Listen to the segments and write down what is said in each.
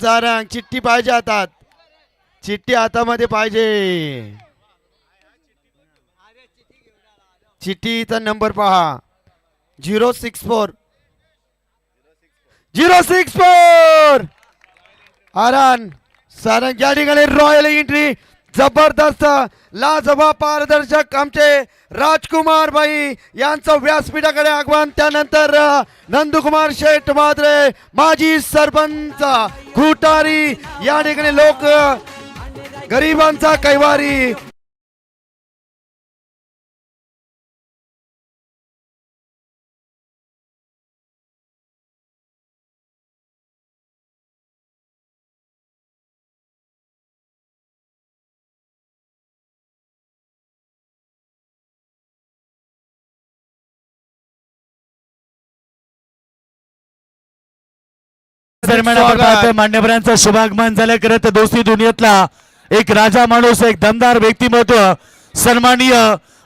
सारंग चिठ्ठी पाहिजे हातात, चिठ्ठी हातामध्ये पाहिजे. चिठ्ठीचा नंबर पहा 064 आरान सारंग या ठिकाणी रॉयल एंट्री. जबरदस्त लाजवाब पारदर्शक आमचे राजकुमार भाई यांचं व्यासपीठाकडे आगमन. त्यानंतर नंदकुमार शेठ मात्रे माजी सरपंच खुटारी या ठिकाणी लोक गरिबांचा कैवारी. मान्यवरांचं शुभागमन झालं. करत दोस्ती दुनियेतला एक राजा माणूस, एक दमदार व्यक्तिमत्व सन्माननीय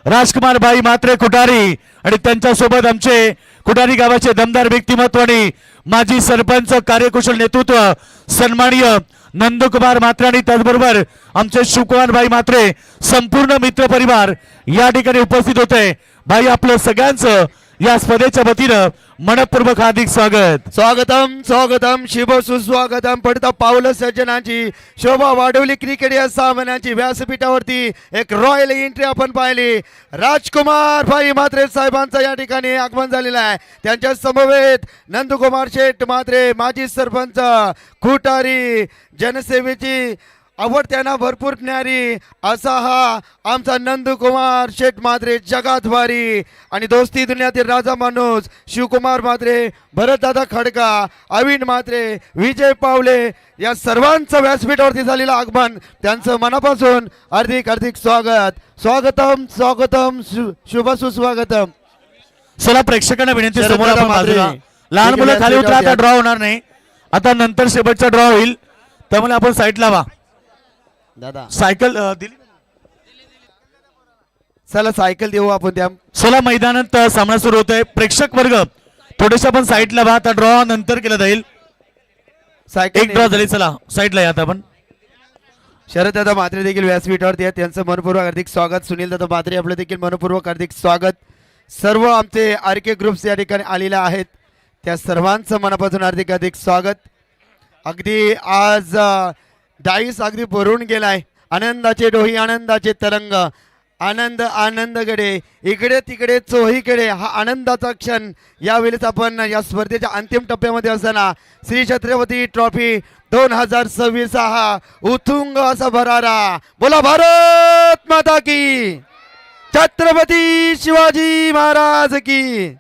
राजकुमार भाई मात्रे कुटारी आणि त्यांच्या सोबत आमचे कुटारी गावाचे दमदार व्यक्तिमत्व आणि माजी सरपंच कार्यकुशल नेतृत्व सन्माननीय नंदकुमार मात्रे आणि त्याचबरोबर आमचे शिवकुमार भाई मात्रे संपूर्ण मित्र परिवार या ठिकाणी उपस्थित होते. भाई आपलं सगळ्यांचं या स्पर्धेच्या वतीनं मनपूर्वक हार्दिक स्वागत. स्वागतम स्वागतम शुभ सुस्वागतम. पडता पावलं सज्जनांची शोभा वाढवली. क्रिकेट या सामन्याची व्यासपीठावरती एक रॉयल एंट्री आपण पाहिली. राजकुमार भाई मात्रे साहेबांचं या ठिकाणी आगमन झालेलं आहे. त्यांच्या समवेत नंदकुमार शेठ मात्रे माजी सरपंच खुटारी जनसेवेची आवड त्यांना भरपूर न्यारी असा हा आमचा नंदकुमार शेठ मात्रे जगात भारी आणि दोस्ती दुनियातील राजा माणूस शिवकुमार मात्रे भरतदादा खडका अविन मात्रे विजय पावले या सर्वांचं व्यासपीठावरती झालेलं आगमन. त्यांचं मनापासून हार्दिक हार्दिक स्वागत. स्वागतम स्वागतम शुभ सुस्वागतम. चला प्रेक्षकांना विनंती समोर आपण बाजूला लहान मुलं खाली उतरा. आता ड्रॉ होणार नाही, आता नंतर शेवटचा ड्रॉ होईल त्यामुळे आपण साईडला व्हा. दादा सायकल दिली. चला सायकल देऊ आपण त्या. चला मैदानात सामना सुरू होतोय. प्रेक्षक वर्ग थोडेसे आपण साईडला व्हा. आता ड्रॉ नंतर केला जाईल. सायकल एक ड्रॉ झाली. चला साईडला या आता आपण. शरद दादा मात्रे देखील व्यासपीठावरती आहेत. त्यांचं मनपूर्वक हार्दिक स्वागत. सुनील दादा मात्रे आपलं देखील मनपूर्वक हार्दिक स्वागत. सर्व आमचे आरके ग्रुप्स या ठिकाणी आलेले आहेत. त्या सर्वांचं मनापासून हार्दिक हार्दिक स्वागत. अगदी आज डाईस अगदी भरून गेलाय. आनंदाचे डोही आनंदाचे तरंग आनंद आनंदकडे इकडे तिकडे चोहीकडे हा आनंदाचा क्षण यावेळेस आपण या स्पर्धेच्या अंतिम टप्प्यामध्ये असताना श्री छत्रपती ट्रॉफी 2026 हा उत्तुंग असा भरारा. बोला भारत माता की, छत्रपती शिवाजी महाराज की.